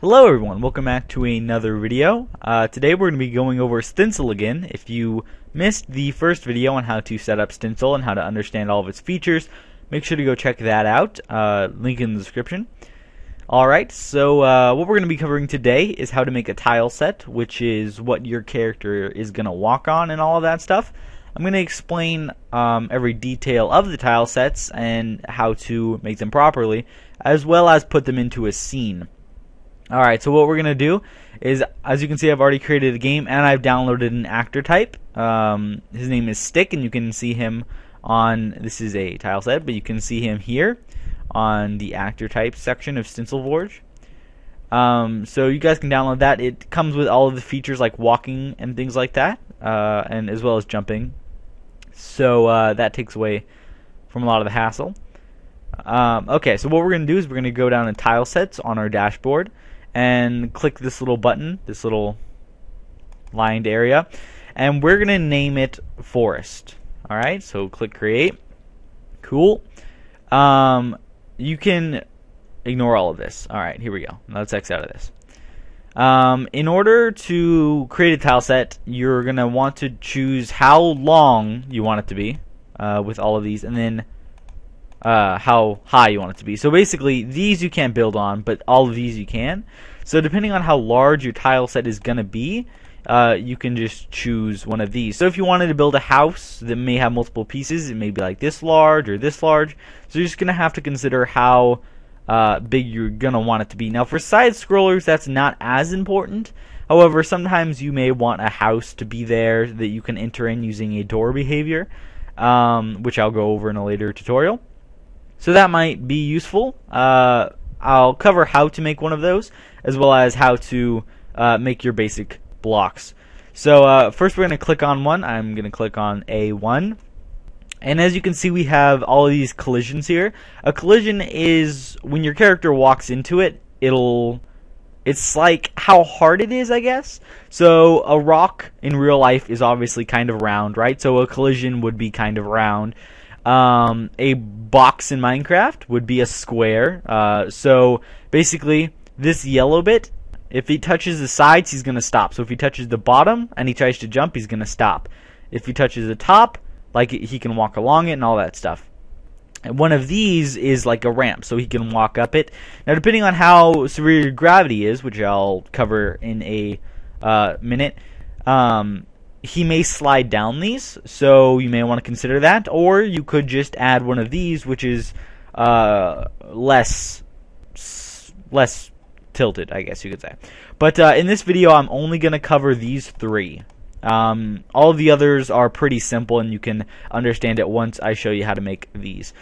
Hello everyone, welcome back to another video. Today we're going to be going over Stencyl again. If you missed the first video on how to set up Stencyl and how to understand all of its features, make sure to go check that out. Link in the description. Alright, so what we're going to be covering today is how to make a tile set, which is what your character is going to walk on and all of that stuff. I'm going to explain every detail of the tile sets and how to make them properly, as well as put them into a scene. Alright, so what we're going to do is, as you can see, I've already created a game and I've downloaded an actor type. His name is Stick, and you can see him on, this is a tile set, but you can see him here on the actor type section of Stencyl Works. So you guys can download that. It comes with all of the features like walking and things like that, and as well as jumping. So that takes away from a lot of the hassle. Okay, so what we're going to do is we're going to go down to tile sets on our dashboard and click this little button, this little lined area, and we're going to name it Forest. Alright, so click create. Cool. You can ignore all of this. Alright, here we go. Now let's X out of this. In order to create a tile set, you're going to want to choose how long you want it to be with all of these, and then how high you want it to be. So basically, these you can't build on, but all of these you can. So depending on how large your tile set is going to be, you can just choose one of these. So if you wanted to build a house that may have multiple pieces, it may be like this large or this large. So you're just going to have to consider how big you're going to want it to be. Now for side scrollers, that's not as important. However, sometimes you may want a house to be there that you can enter in using a door behavior, which I'll go over in a later tutorial. So that might be useful. I'll cover how to make one of those, as well as how to make your basic blocks. So first we're going to click on one. I'm going to click on A1. And as you can see, we have all of these collisions here. A collision is when your character walks into it, it's like how hard it is, I guess. So a rock in real life is obviously kind of round, right? So a collision would be kind of round. A box in Minecraft would be a square. So basically, this yellow bit, if he touches the sides, he's going to stop. So if he touches the bottom and he tries to jump, he's going to stop. If he touches the top, like he can walk along it and all that stuff. And one of these is like a ramp, so he can walk up it. Now, depending on how severe your gravity is, which I'll cover in a minute, he may slide down these, so you may want to consider that. Or you could just add one of these, which is less tilted, I guess you could say. But in this video, I'm only going to cover these three. All of the others are pretty simple, and you can understand it once I show you how to make these.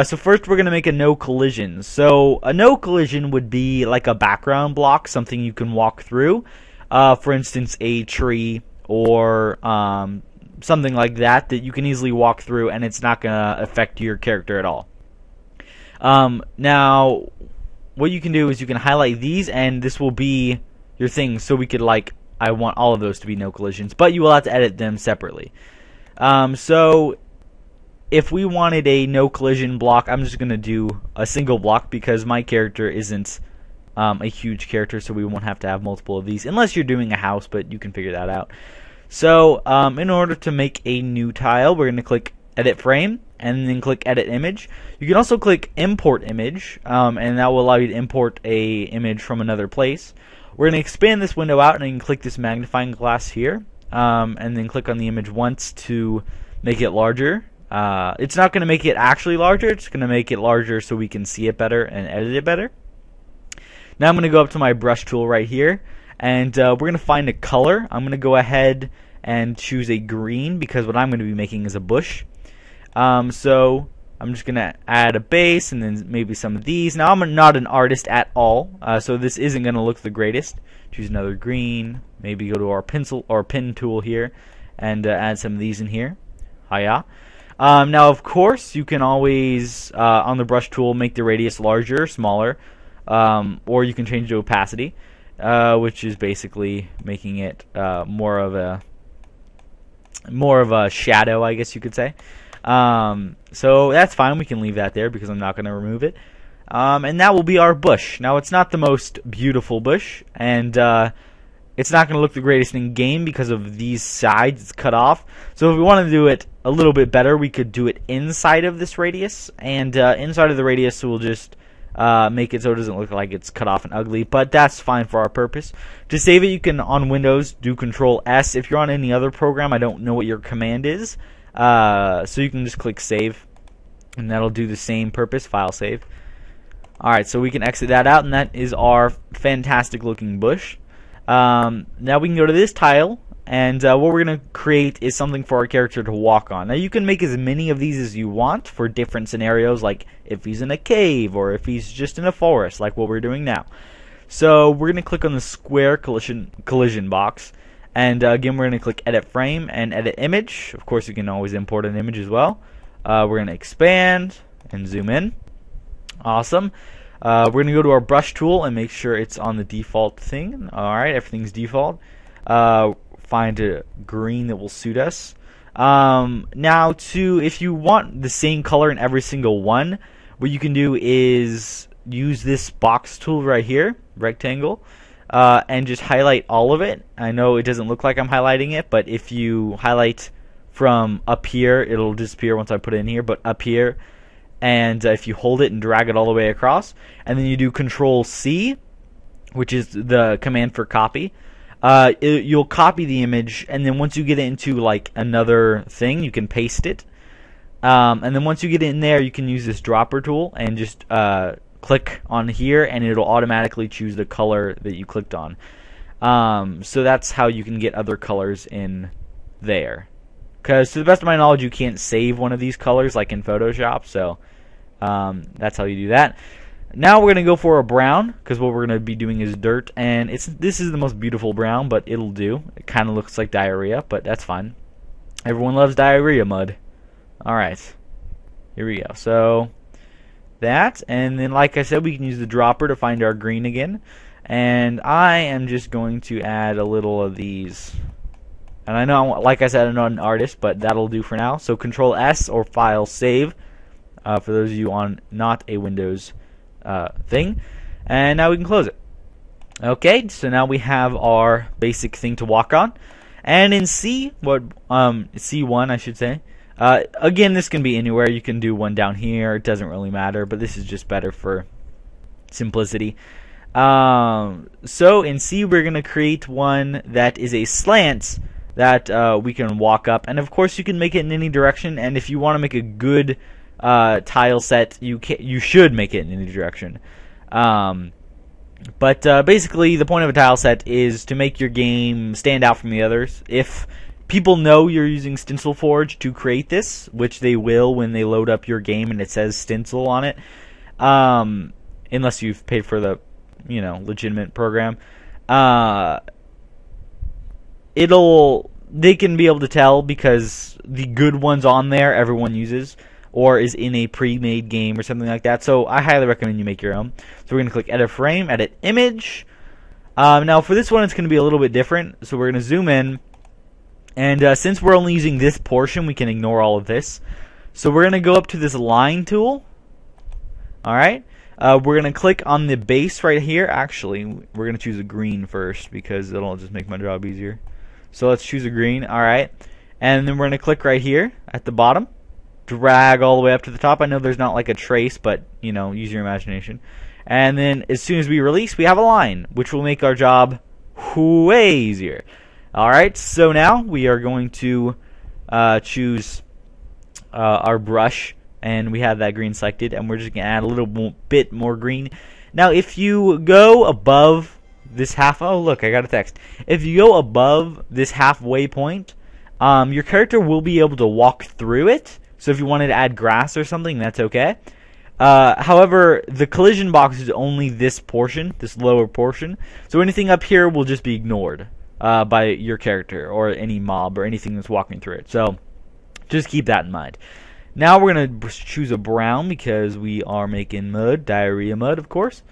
So first, we're going to make a no collision. So a no collision would be like a background block, something you can walk through. For instance, a tree, or something like that you can easily walk through, and it's not going to affect your character at all. Now, what you can do is you can highlight these, and this will be your thing. So we could, like, I want all of those to be no collisions, but you will have to edit them separately. So if we wanted a no collision block, I'm just going to do a single block because my character isn't a huge character, so we won't have to have multiple of these unless you're doing a house, but you can figure that out. So in order to make a new tile, we're going to click edit frame and then click edit image. You can also click import image, and that will allow you to import a image from another place. We're going to expand this window out, and you can click this magnifying glass here, and then click on the image once to make it larger. It's not going to make it actually larger, it's going to make it larger so we can see it better and edit it better. Now I'm going to go up to my brush tool right here, and we're going to find a color. I'm going to go ahead and choose a green because what I'm going to be making is a bush. So I'm just going to add a base and then maybe some of these. Now I'm not an artist at all, so this isn't going to look the greatest. Choose another green, maybe go to our pencil or pen tool here and add some of these in here. Hiya. Now of course you can always on the brush tool make the radius larger, smaller. Or you can change the opacity, which is basically making it more of a shadow, I guess you could say. So that's fine. We can leave that there because I'm not going to remove it. and that will be our bush. Now, it's not the most beautiful bush, and it's not going to look the greatest in game because of these sides it's cut off. So if we want to do it a little bit better, we could do it inside of this radius, and inside of the radius we'll just make it so it doesn't look like it's cut off and ugly, but that's fine for our purpose. To save it, you can, on Windows, do Control S. If you're on any other program, I don't know what your command is, so you can just click Save, and that'll do the same purpose, File Save. Alright, so we can exit that out, and that is our fantastic looking bush. Now we can go to this tile, and what we're going to create is something for our character to walk on. Now you can make as many of these as you want for different scenarios, like if he's in a cave or if he's just in a forest, like what we're doing now. So we're going to click on the square collision box, and again we're going to click Edit Frame and Edit Image. Of course you can always import an image as well. We're going to expand and zoom in. Awesome. We're going to go to our brush tool and make sure it's on the default thing. Alright, everything's default. Find a green that will suit us. Now, if you want the same color in every single one, what you can do is use this box tool right here, rectangle, and just highlight all of it. I know it doesn't look like I'm highlighting it, but if you highlight from up here, it'll disappear once I put it in here, but up here, and if you hold it and drag it all the way across, and then you do Control C, which is the command for copy, you'll copy the image, and then once you get it into like another thing, you can paste it, and then once you get it in there, you can use this dropper tool and just click on here, and it'll automatically choose the color that you clicked on. So that's how you can get other colors in there. Because to the best of my knowledge, you can't save one of these colors like in Photoshop, so that's how you do that. Now we're going to go for a brown, because what we're going to be doing is dirt, and this is the most beautiful brown, but it'll do. It kind of looks like diarrhea, but that's fine. Everyone loves diarrhea mud. Alright, here we go. So that, and then like I said, we can use the dropper to find our green again, and I am just going to add a little of these. And I know, like I said, I'm not an artist, but that'll do for now. So Control S or File Save for those of you on not a Windows thing. And now we can close it. Okay, so now we have our basic thing to walk on. And in C1, I should say. Again, this can be anywhere. You can do one down here. It doesn't really matter, but this is just better for simplicity. So in C, we're going to create one that is a slant that we can walk up, and of course you can make it in any direction, and if you want to make a good tile set, you should make it in any direction. But basically the point of a tile set is to make your game stand out from the others. If people know you're using Stencyl Forge to create this, which they will when they load up your game and it says Stencyl on it, unless you've paid for the legitimate program, they can be able to tell because the good ones on there everyone uses or is in a pre-made game or something like that. So I highly recommend you make your own. So we're going to click Edit Frame, Edit Image. Now for this one it's going to be a little bit different. So we're going to zoom in, and since we're only using this portion, we can ignore all of this. So we're going to go up to this line tool. Alright. We're going to click on the base right here. Actually, we're going to choose a green first because it'll just make my job easier. So let's choose a green. Alright. And then we're going to click right here at the bottom. Drag all the way up to the top. I know there's not like a trace, but, use your imagination. And then as soon as we release, we have a line, which will make our job way easier. Alright, so now we are going to choose our brush. And we have that green selected, and we're just going to add a little bit more green. Now, if you go above this oh look, I got a text. If you go above this halfway point, your character will be able to walk through it. So if you wanted to add grass or something, that's okay. However, the collision box is only this portion, this lower portion. So anything up here will just be ignored by your character or any mob or anything that's walking through it. So just keep that in mind. Now we're going to choose a brown because we are making mud, diarrhea mud, of course.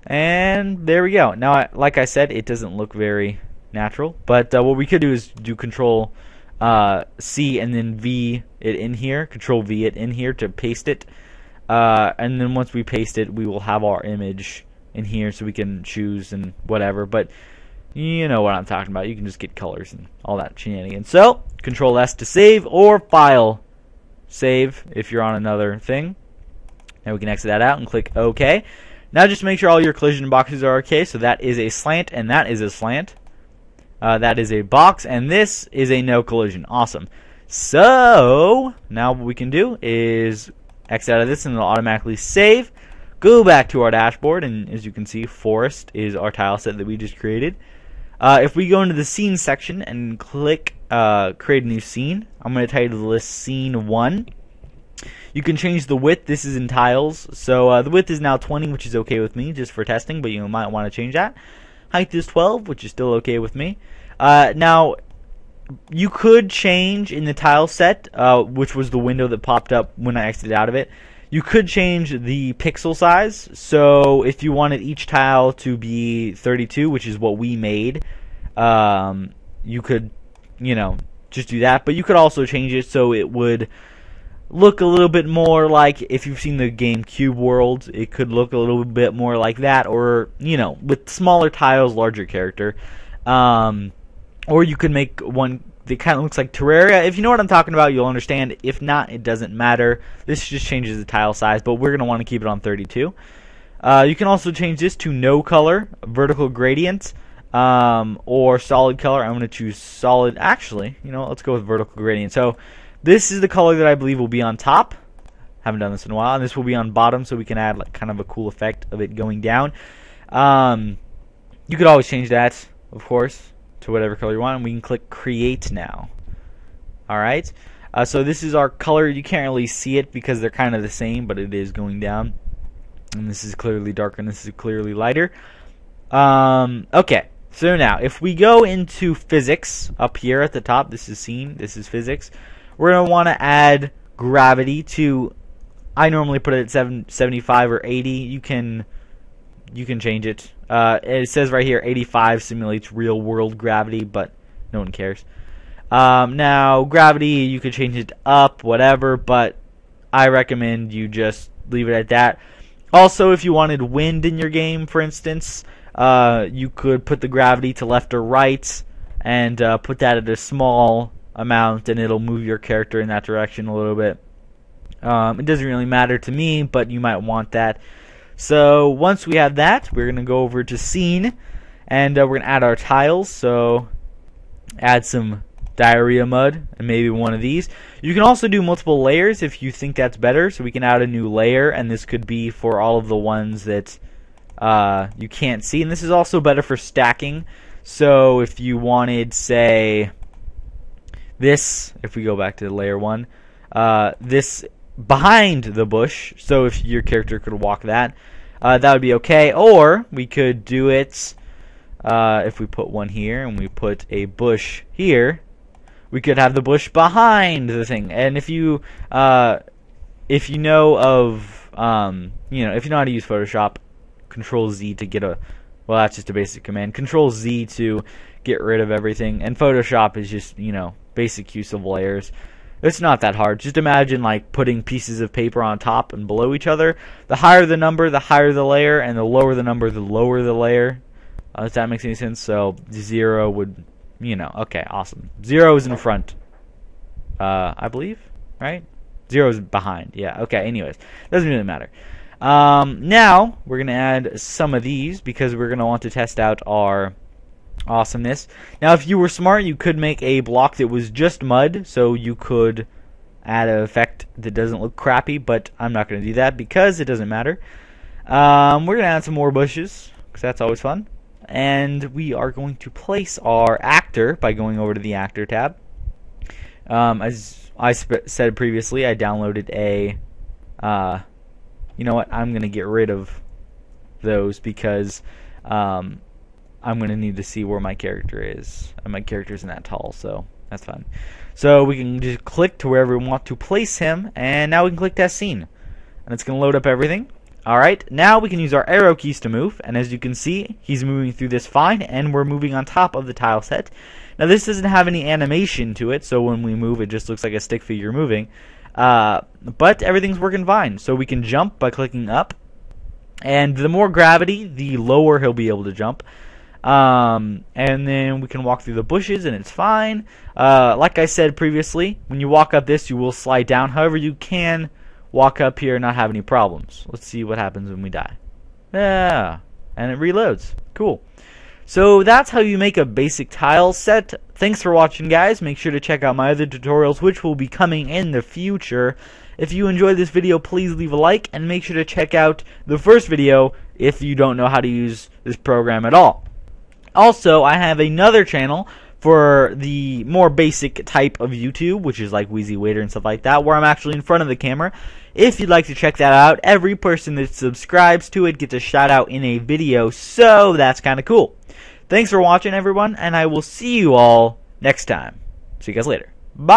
And there we go. Now, like I said, it doesn't look very natural. But what we could do is do Control C and then V it in here. Control V it in here to paste it. and then once we paste it, we will have our image in here so we can choose and whatever, but you know what I'm talking about. You can just get colors and all that shenanigans. So Control S to save, or File save if you're on another thing. And we can exit that out and click OK. Now just make sure all your collision boxes are okay. So that is a slant, and that is a slant. That is a box, and this is a no collision. Awesome. So now what we can do is exit out of this, and it'll automatically save. Go back to our dashboard, and as you can see, forest is our tile set that we just created. If we go into the scene section and click create a new scene, I'm going to title this scene 1. You can change the width. This is in tiles, so the width is now 20, which is okay with me just for testing, but you might want to change that. Height is 12, which is still okay with me. Now you could change in the tile set, which was the window that popped up when I exited out of it. You could change the pixel size, so if you wanted each tile to be 32, which is what we made, you could, just do that. But you could also change it so it would look a little bit more like, if you've seen the game Cube World, it could look a little bit more like that, or, with smaller tiles, larger character. Or you could make one that kind of looks like Terraria. If you know what I'm talking about, you'll understand. If not, it doesn't matter. This just changes the tile size, but we're going to want to keep it on 32. You can also change this to no color, vertical gradient, or solid color. I'm going to choose solid. Actually, let's go with vertical gradient. So this is the color that I believe will be on top. Haven't done this in a while. And this will be on bottom, so we can add like kind of a cool effect of it going down. You could always change that, of course, to whatever color you want, and we can click create now. Alright, so this is our color. You can't really see it because they're kind of the same, but it is going down, and this is clearly darker and this is clearly lighter. Okay, so now if we go into physics up here at the top, this is scene, this is physics, we're going to want to add gravity to, I normally put it at 75 or 80. You can change it. It says right here 85 simulates real world gravity, but no one cares. Now gravity, you could change it up, whatever, but I recommend you just leave it at that. Also, if you wanted wind in your game, for instance, you could put the gravity to left or right and put that at a small amount, and it'll move your character in that direction a little bit. It doesn't really matter to me, but you might want that. So once we have that, we're going to go over to scene, and we're going to add our tiles. So add some diarrhea mud and maybe one of these. You can also do multiple layers if you think that's better. So we can add a new layer, and this could be for all of the ones that you can't see. And this is also better for stacking. So if you wanted, say, this, if we go back to layer 1, this behind the bush, so if your character could walk that, that would be okay. Or we could do it if we put one here and we put a bush here, we could have the bush behind the thing. And if you know if you know how to use Photoshop, Control Z to get a, well, that's just a basic command. Control Z to get rid of everything, and Photoshop is just, basic use of layers. It's not that hard. Just imagine like putting pieces of paper on top and below each other. The higher the number, the higher the layer, and the lower the number, the lower the layer. If that makes any sense. So 0 would, okay, awesome. 0 is in front, I believe, right? 0 is behind. Yeah, okay, anyways. Doesn't really matter. Now, we're going to add some of these because we're going to want to test out our awesomeness. Now, if you were smart, you could make a block that was just mud, so you could add an effect that doesn't look crappy, but I'm not going to do that because it doesn't matter. We're going to add some more bushes, because that's always fun. And we are going to place our actor by going over to the actor tab. As I said previously, I downloaded a, you know what, I'm going to get rid of those because I'm going to need to see where my character is. And my character's in that tall, so that's fine. So we can just click to wherever we want to place him, and now we can click test scene. And it's going to load up everything. Alright, now we can use our arrow keys to move, and as you can see, he's moving through this fine, and we're moving on top of the tile set. Now this doesn't have any animation to it, so when we move, it just looks like a stick figure moving. But everything's working fine. So we can jump by clicking up. And the more gravity, the lower he'll be able to jump. And then we can walk through the bushes and it's fine. Like I said previously, when you walk up this, you will slide down. However, you can walk up here and not have any problems. Let's see what happens when we die. Yeah, and it reloads. Cool. So that's how you make a basic tile set. Thanks for watching, guys. Make sure to check out my other tutorials, which will be coming in the future. If you enjoyed this video, please leave a like, and make sure to check out the first video if you don't know how to use this program at all. Also, I have another channel for the more basic type of YouTube, which is like Wheezy Waiter and stuff like that, where I'm actually in front of the camera. If you'd like to check that out, every person that subscribes to it gets a shout out in a video, so that's kind of cool. Thanks for watching, everyone, and I will see you all next time. See you guys later. Bye.